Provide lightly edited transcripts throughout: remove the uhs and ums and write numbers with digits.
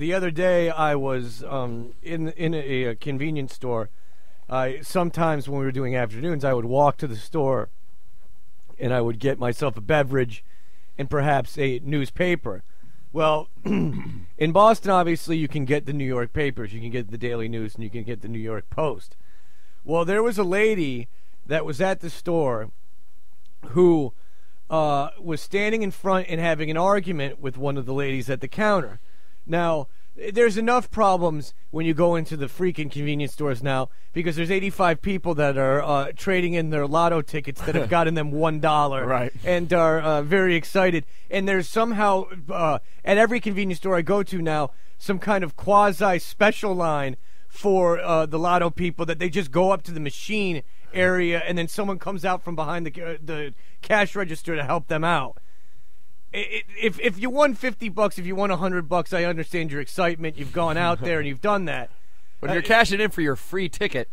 the other day I was in a convenience store. Sometimes when we were doing afternoons, I would walk to the store and I would get myself a beverage and perhaps a newspaper. Well, in Boston, obviously, you can get the New York papers. You can get the Daily News and you can get the New York Post. Well, there was a lady that was at the store who was standing in front and having an argument with one of the ladies at the counter. Now, there's enough problems when you go into the freaking convenience stores now because there's 85 people that are trading in their lotto tickets that have gotten them $1 right. and are very excited. And there's somehow, at every convenience store I go to now, some kind of quasi-special line for the lotto people that they just go up to the machine area and then someone comes out from behind the cash register to help them out. If you won $50, if you won $100, I understand your excitement. You've gone out there and you've done that. But if you're cashing in for your free ticket.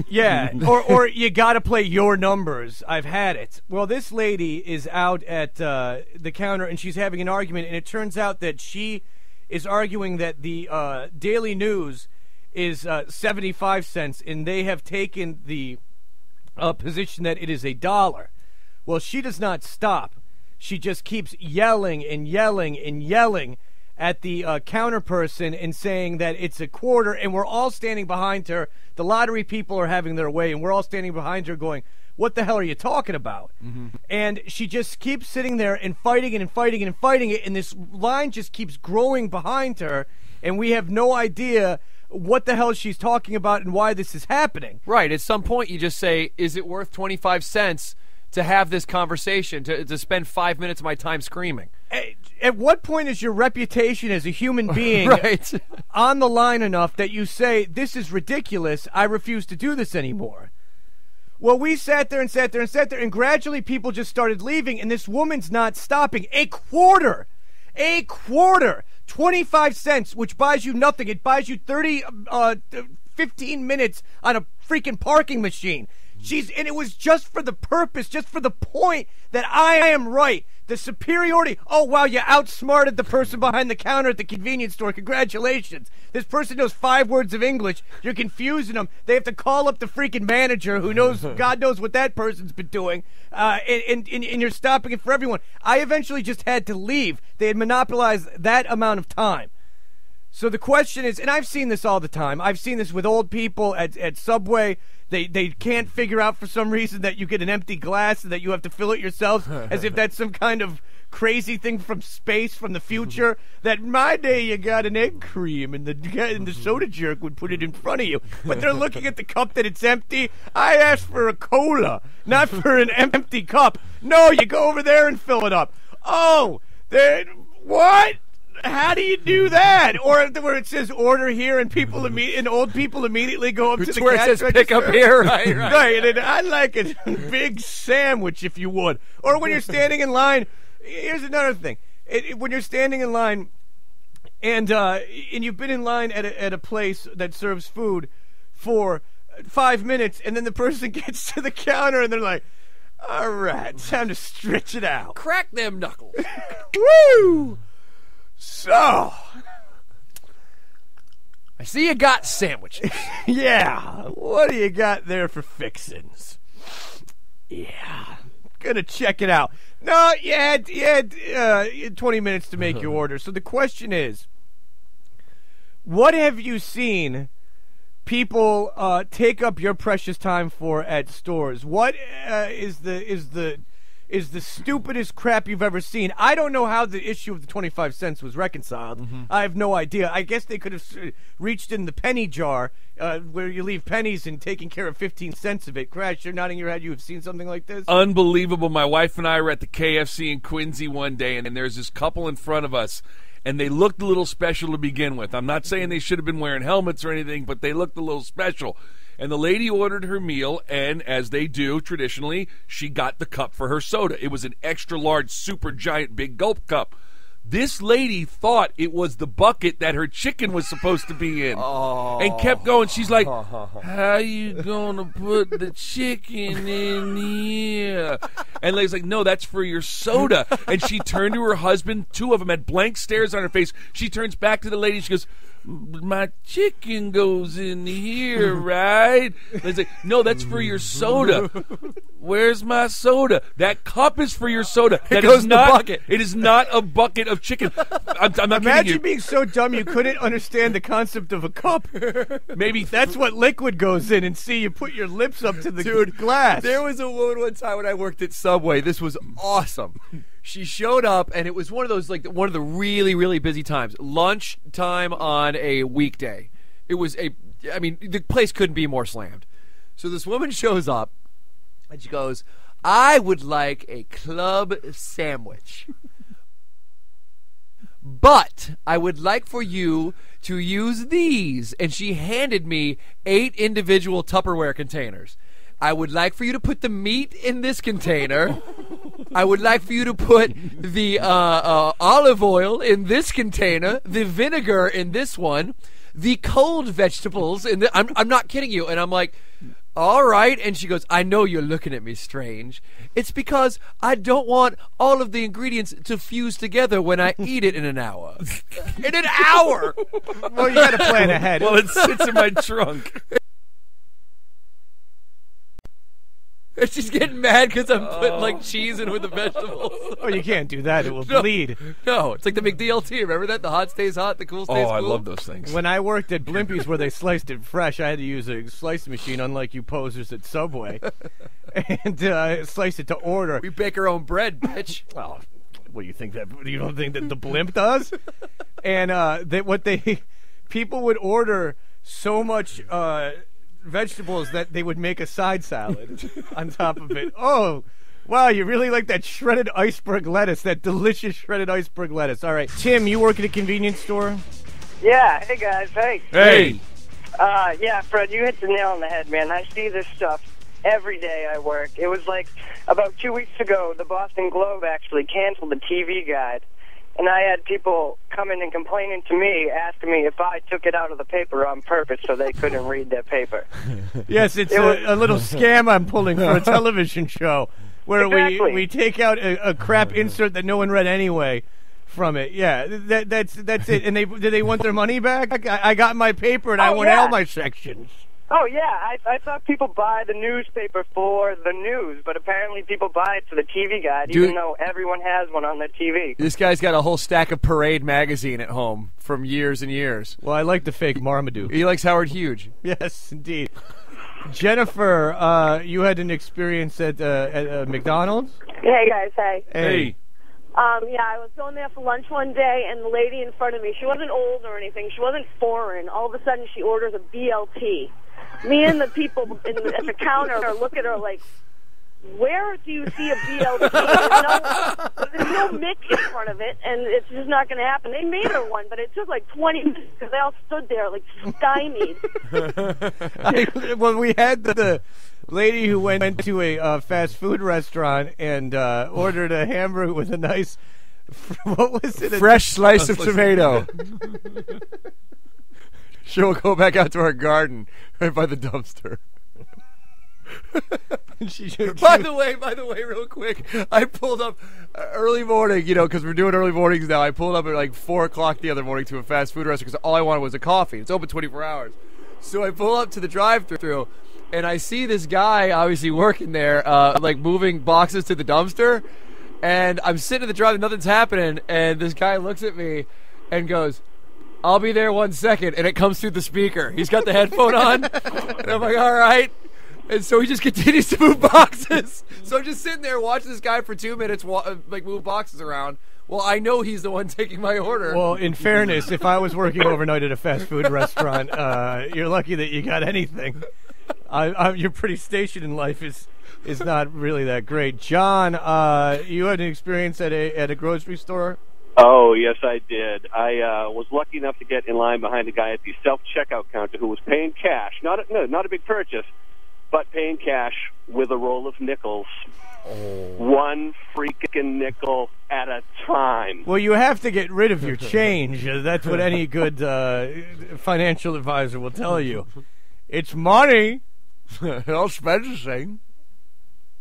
Yeah, or you got to play your numbers. I've had it. Well, this lady is out at the counter and she's having an argument, and it turns out that she is arguing that the Daily News is 75 cents, and they have taken the position that it is $1. Well, she does not stop. She just keeps yelling and yelling and yelling at the counter person and saying that it's a quarter, and we're all standing behind her. The lottery people are having their way, and we're all standing behind her going, what the hell are you talking about? Mm-hmm. And she just keeps sitting there and fighting it and fighting it and fighting it, and this line just keeps growing behind her, and we have no idea what the hell she's talking about and why this is happening. Right. At some point, you just say, is it worth 25 cents to have this conversation, to spend 5 minutes of my time screaming? At what point is your reputation as a human being right. on the line enough that you say, this is ridiculous, I refuse to do this anymore? Well, we sat there and sat there and sat there, and gradually people just started leaving, and this woman's not stopping. A quarter, 25 cents, which buys you nothing. It buys you 15 minutes on a freaking parking machine. And it was just for the purpose, just for the point that I am right. The superiority. Oh, wow, you outsmarted the person behind the counter at the convenience store. Congratulations. This person knows 5 words of English. You're confusing them. They have to call up the freaking manager who knows, God knows what that person's been doing. And you're stopping it for everyone. I eventually just had to leave. They had monopolized that amount of time. So the question is, and I've seen this all the time. I've seen this with old people at Subway. They can't figure out for some reason that you get an empty glass and that you have to fill it yourself, as if that's some kind of crazy thing from space, from the future. That in my day you got an egg cream and the soda jerk would put it in front of you. But they're looking at the cup that it's empty. I asked for a cola, not for an empty cup. No, you go over there and fill it up. Oh, what? How do you do that? Or where it says order here and old people immediately go up to the where cash it says register. pick up here. Right. Right, and I'd like a big sandwich if you would. Or when you're standing in line, here's another thing. When you're standing in line and you've been in line at a place that serves food for 5 minutes, and then the person gets to the counter and they're like, all right, time to stretch it out. Crack them knuckles. Woo! So, I see you got sandwiches. Yeah, what do you got there for fixins'? Yeah, gonna check it out. No, you had 20 minutes to make your order. So the question is, what have you seen people take up your precious time for at stores? What is the stupidest crap you've ever seen? I don't know how the issue of the 25 cents was reconciled. Mm-hmm. I have no idea. I guess they could have reached in the penny jar where you leave pennies and taking care of 15 cents of it. Crash, you're nodding your head. You have seen something like this? Unbelievable. My wife and I were at the KFC in Quincy one day, and there's this couple in front of us, and they looked a little special to begin with. I'm not saying they should have been wearing helmets or anything, but they looked a little special. And the lady ordered her meal, and as they do traditionally, she got the cup for her soda. It was an extra large, super giant, big gulp cup. This lady thought it was the bucket that her chicken was supposed to be in, and kept going. She's like, "How you gonna put the chicken in here?" And lady's like, "No, that's for your soda." And she turned to her husband. Two of them had blank stares on her face. She turns back to the lady. She goes, "My chicken goes in here, right?" Lady's like, "No, that's for your soda." "Where's my soda?" "That cup is for your soda. That goes is in the not. bucket. It is not a bucket of chicken." I'm not kidding Imagine you. being so dumb you couldn't understand the concept of a cup. Maybe That's what liquid goes in, and see, you put your lips up to the glass. There was a woman one time when I worked at Subway. This was awesome. She showed up, and it was one of those, like, one of the really, really busy times. Lunch time on a weekday. It was the place couldn't be more slammed. So this woman shows up, and she goes, "I would like a club sandwich. But I would like for you to use these." And she handed me 8 individual Tupperware containers. "I would like for you to put the meat in this container. I would like for you to put the olive oil in this container, the vinegar in this one, the cold vegetables in the." I'm not kidding you. And I'm like, "All right." And she goes, "I know you're looking at me strange. It's because I don't want all of the ingredients to fuse together when I eat it in an hour." In an hour! Well, you got to plan ahead. Well, it sits in my trunk. And she's getting mad because I'm putting like cheese in with the vegetables. Oh, you can't do that. It will No. bleed. No, it's like the McDLT. Remember that? The hot stays hot, the cool stays cool. I love those things. When I worked at Blimpie's where they sliced it fresh, I had to use a slice machine, unlike you posers at Subway, and slice it to order. We bake our own bread, bitch. Well, what do you think that? You don't think that the Blimp does? And people would order so much vegetables that they would make a side salad on top of it. Oh, wow, you really like that shredded iceberg lettuce, that delicious shredded iceberg lettuce. All right, Tim, you work at a convenience store? Yeah, hey guys, hey. Hey. Yeah, Fred, you hit the nail on the head, man. I see this stuff every day I work. It was like about 2 weeks ago, the Boston Globe actually canceled the TV guide. And I had people coming and complaining to me, asking me if I took it out of the paper on purpose so they couldn't read their paper. Yes, it's a little scam I'm pulling for a television show where Exactly. we take out a crap insert that no one read anyway from it. Yeah, that's it. And did they want their money back? I got my paper and I went out my sections. Oh, yeah, I thought people buy the newspaper for the news, but apparently people buy it for the TV guide, Dude. even though everyone has one on their TV. This guy's got a whole stack of Parade magazine at home from years and years. Well, I like the fake Marmaduke. He likes Howard Hughes. Yes, indeed. Jennifer, you had an experience at McDonald's? Hey guys, hey. Hey. Yeah, I was going there for lunch one day, and the lady in front of me, she wasn't old or anything, she wasn't foreign. All of a sudden, she orders a BLT. Me and the people at the counter look at her like, where do you see a BLT? There's no Mick in front of it, and it's just not going to happen. They made her one, but it took like 20 minutes because they all stood there like stymied. Well, we had the lady who went to a fast food restaurant and ordered a hamburger with a nice, what was it? Fresh slice of tomato. She'll go back out to our garden right by the dumpster. By the way, real quick, I pulled up early morning, because we're doing early mornings now. I pulled up at like 4 o'clock the other morning to a fast food restaurant because all I wanted was a coffee. It's open 24 hours. So I pull up to the drive-thru, and I see this guy obviously working there, like moving boxes to the dumpster. And I'm sitting at the drive, nothing's happening, and this guy looks at me and goes, "I'll be there 1 second," and it comes through the speaker. He's got the headphone on, and I'm like, all right. And so he just continues to move boxes. So I'm just sitting there watching this guy for 2 minutes, move boxes around. Well, I know he's the one taking my order. Well, in fairness, if I was working overnight at a fast food restaurant, you're lucky that you got anything. Your pretty station in life is not really that great. John, you had an experience at a grocery store? Oh, yes, I did. I was lucky enough to get in line behind the guy at the self-checkout counter who was paying cash. Not a big purchase, but paying cash with a roll of nickels. One freaking nickel at a time. Well, you have to get rid of your change. That's what any good financial advisor will tell you. It's money. Don't spend the same.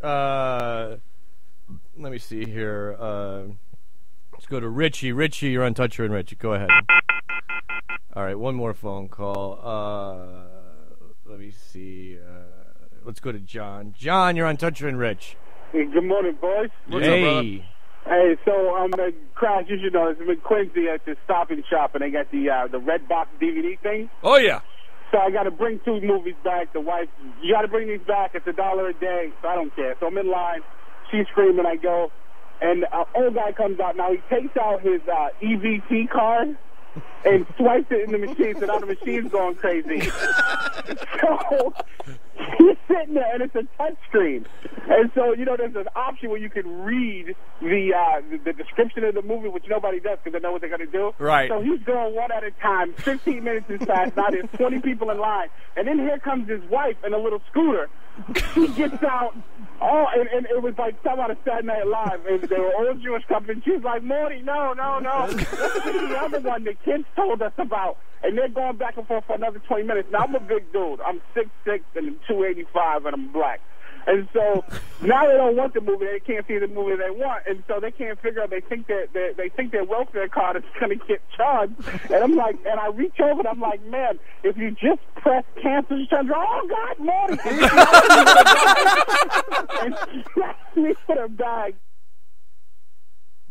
Let me see here. Let's go to Richie. Richie, you're on Toucher and Richie. Go ahead. All right, one more phone call. Let me see. Let's go to John. John, you're on Toucher and Rich. Hey, good morning, boys. Hey. Hey, so I'm gonna crash. You should know, it's in Quincy at the Stop and Shop, and they got the red box DVD thing. Oh, yeah. So I got to bring 2 movies back. The wife, you got to bring these back. It's $1 a day, so I don't care. So I'm in line. She's screaming. I go, and an old guy comes out. Now he takes out his EBT card and swipes it in the machine, so now the machine's going crazy. So he's sitting there, and it's a touch screen. And so, you know, there's an option where you can read the description of the movie, which nobody does because they know what they're going to do. Right. So he's going one at a time. 15 minutes is past. Now there's 20 people in line. And then here comes his wife in a little scooter. She gets out. Oh, and it was like some out of Saturday Night Live. And they were all Jewish couple. She's like, Morty, no. This is the other one the kids told us about. And they're going back and forth for another 20 minutes. Now, I'm a big dude. I'm 6'6", and 285, and I'm black. And so now they don't want the movie. They can't see the movie they want, and so they can't figure out. They think their welfare card is going to get charged. And I'm like, and I reach over and I'm like, man, if you just press cancel, she turns around, oh God, Morty! And she slaps me with her bag.